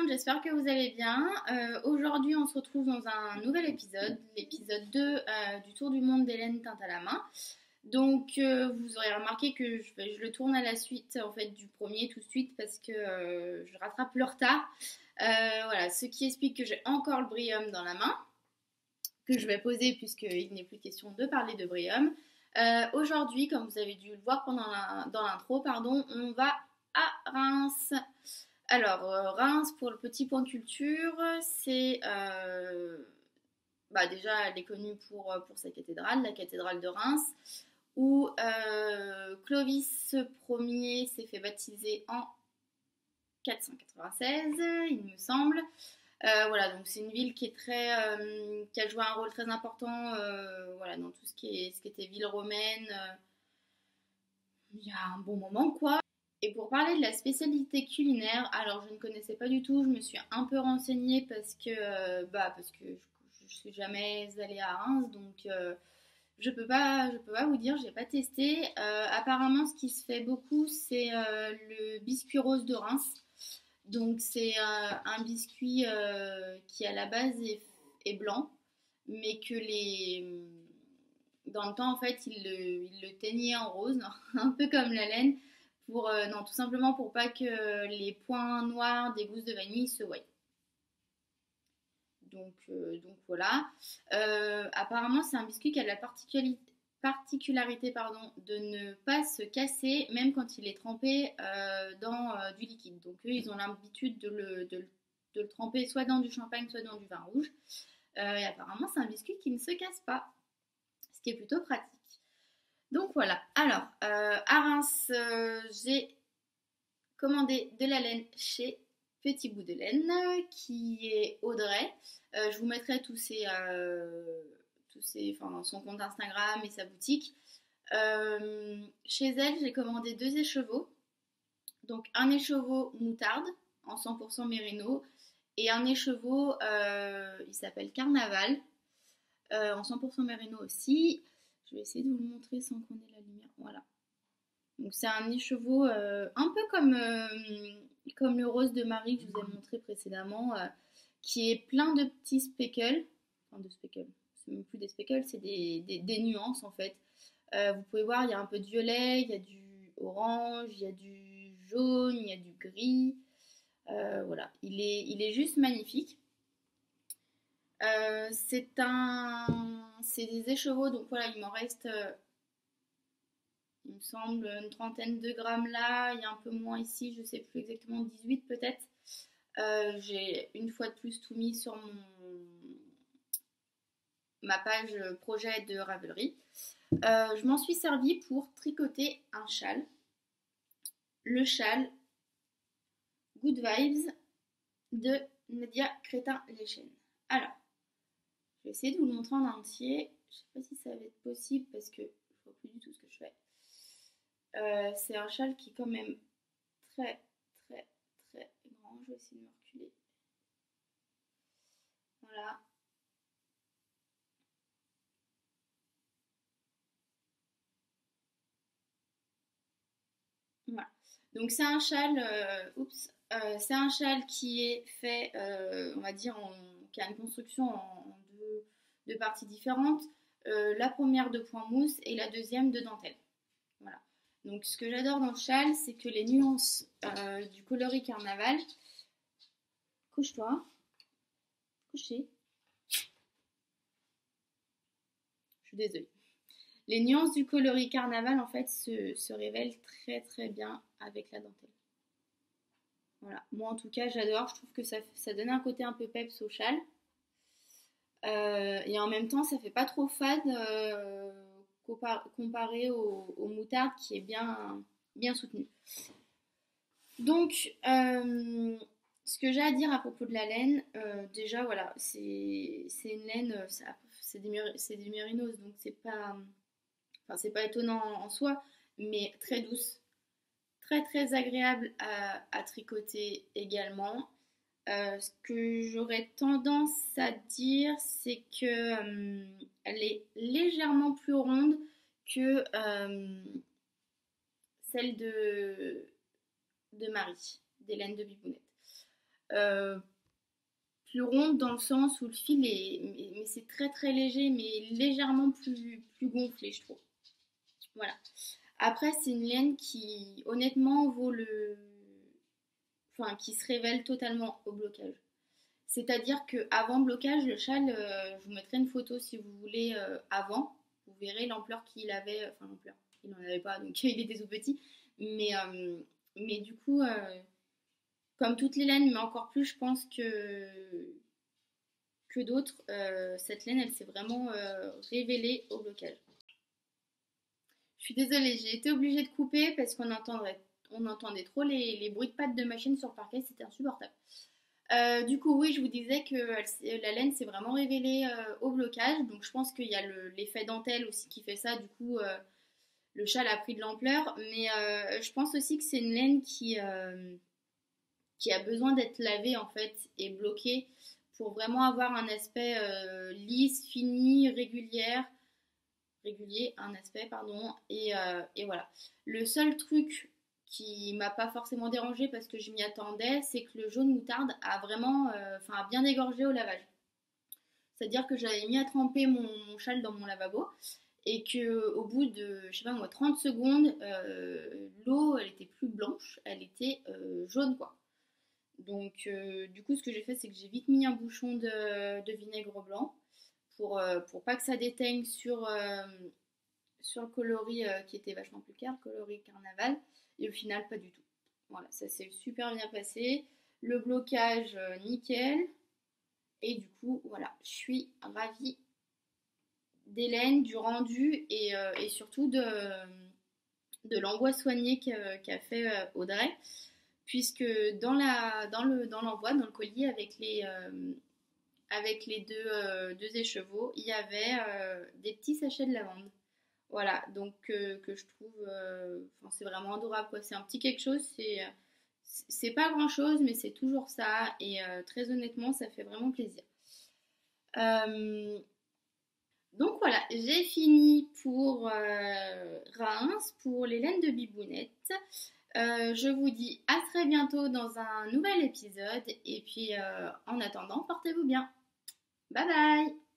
j'espère que vous allez bien. Aujourd'hui, on se retrouve dans un nouvel épisode, l'épisode 2 du Tour du monde d'Hélène Tinte à la main. Donc, vous aurez remarqué que je le tourne à la suite en fait du premier tout de suite parce que je rattrape le retard. Voilà, ce qui explique que j'ai encore le Brium dans la main, que je vais poser puisqu'il n'est plus question de parler de Brium. Aujourd'hui, comme vous avez dû le voir dans l'intro, pardon, on va à Reims. Alors, Reims, pour le petit point culture, c'est... déjà, elle est connue pour sa cathédrale, la cathédrale de Reims, où Clovis Ier s'est fait baptiser en 496, il me semble. Voilà, donc c'est une ville qui qui a joué un rôle très important voilà, dans tout ce qui était ville romaine il y a un bon moment, quoi. Et pour parler de la spécialité culinaire, alors je ne connaissais pas du tout, je me suis un peu renseignée parce que je suis jamais allée à Reims, donc je peux pas vous dire, j'ai pas testé. Apparemment, ce qui se fait beaucoup, c'est le biscuit rose de Reims. Donc c'est un biscuit qui à la base est blanc, mais que dans le temps en fait il le teignait en rose, un peu comme la laine, non, tout simplement pour pas que les points noirs des gousses de vanille se voient. Donc voilà. Apparemment c'est un biscuit qui a la particularité de ne pas se casser même quand il est trempé dans du liquide. Donc eux ils ont l'habitude de le tremper soit dans du champagne soit dans du vin rouge. Et apparemment c'est un biscuit qui ne se casse pas, ce qui est plutôt pratique. Donc voilà. Alors à Reims j'ai commandé de la laine chez Petit Bout de Laine qui est Audrey. Je vous mettrai son compte Instagram et sa boutique. Chez elle, j'ai commandé 2 écheveaux. Donc un écheveau moutarde en 100% mérino et un écheveau, il s'appelle Carnaval, en 100% mérino aussi. Je vais essayer de vous le montrer sans qu'on ait la lumière. Voilà. Donc c'est un écheveau un peu comme le rose de Marie que je vous ai montré précédemment, qui est plein de petits speckles. Enfin de speckles, c'est même plus des speckles, c'est des nuances en fait. Vous pouvez voir, il y a un peu de violet, il y a du orange, il y a du jaune, il y a du gris. Voilà, il est juste magnifique. C'est des écheveaux, donc voilà, il m'en reste, il me semble, une trentaine de grammes là, il y a un peu moins ici, je sais plus exactement, 18 peut-être. J'ai une fois de plus tout mis sur ma page projet de Ravelry. Je m'en suis servi pour tricoter un châle. Le châle Good Vibes de Nadia Crétin-Lechen. Alors, je vais essayer de vous le montrer en entier. Je sais pas si ça va être possible parce que je vois plus du tout ce que je fais. C'est un châle qui est quand même très très très grand. Je vais essayer de me reculer. Voilà. Voilà. Donc c'est un châle, c'est un châle qui est fait, on va dire, qui a une construction en deux parties différentes. La première de point mousse et la deuxième de dentelle. Voilà. Donc ce que j'adore dans le châle, c'est que les nuances du coloris carnaval. Couche-toi, couchez. Je suis désolée. Les nuances du coloris carnaval en fait se révèlent très très bien avec la dentelle. Voilà. Moi en tout cas j'adore, je trouve que ça donne un côté un peu peps au châle. Et en même temps ça fait pas trop fade comparé au moutarde qui est bien soutenu. Donc ce que j'ai à dire à propos de la laine, déjà voilà, c'est une laine, c'est des mérinos, donc c'est pas étonnant en soi, mais très douce, très très agréable à tricoter également. Ce que j'aurais tendance à dire, c'est que elle est légèrement plus ronde que celle de Marie, d'Hélène de Bibounette. euh, plus ronde dans le sens où le fil est, mais c'est très très léger, mais légèrement plus gonflé, je trouve. Voilà. Après, c'est une laine qui, honnêtement, vaut enfin, qui se révèle totalement au blocage. C'est-à-dire qu'avant blocage, le châle, je vous mettrai une photo si vous voulez avant. Vous verrez l'ampleur qu'il avait, enfin l'ampleur, il n'en avait pas, donc il était tout petit. Mais, euh, mais du coup, comme toutes les laines, mais encore plus, je pense que d'autres, cette laine, elle s'est vraiment révélée au blocage. Je suis désolée, j'ai été obligée de couper parce on entendait trop les bruits de pattes de machine sur le parquet, c'était insupportable. Du coup, oui, je vous disais que la laine s'est vraiment révélée au blocage, donc je pense qu'il y a l'effet dentelle aussi qui fait ça, du coup, le châle a pris de l'ampleur, mais je pense aussi que c'est une laine qui a besoin d'être lavée en fait et bloquée pour vraiment avoir un aspect lisse, fini, régulier, un aspect, pardon, et voilà. Le seul truc qui m'a pas forcément dérangé parce que je m'y attendais, c'est que le jaune moutarde a vraiment, enfin, a bien égorgé au lavage. C'est-à-dire que j'avais mis à tremper mon châle dans mon lavabo et que au bout de, je sais pas moi, 30 secondes, l'eau, elle était plus blanche, elle était jaune quoi. Donc, du coup, ce que j'ai fait, c'est que j'ai vite mis un bouchon de vinaigre blanc pour pas que ça déteigne sur le coloris qui était vachement plus clair, le coloris carnaval. Et au final, pas du tout. Voilà, ça s'est super bien passé. Le blocage, nickel. Et du coup, voilà, je suis ravie d'Hélène, du rendu et surtout de l'envoi soigné qu'a fait Audrey. Puisque dans l'envoi, dans le colis avec les deux écheveaux, il y avait des petits sachets de lavande. Voilà, donc que je trouve, enfin, c'est vraiment adorable quoi. C'est un petit quelque chose, c'est pas grand chose, mais c'est toujours ça. Et très honnêtement, ça fait vraiment plaisir. Euh, donc voilà, j'ai fini pour Reims, pour les laines de Bibounette. Je vous dis à très bientôt dans un nouvel épisode. Et puis en attendant, portez-vous bien. Bye bye!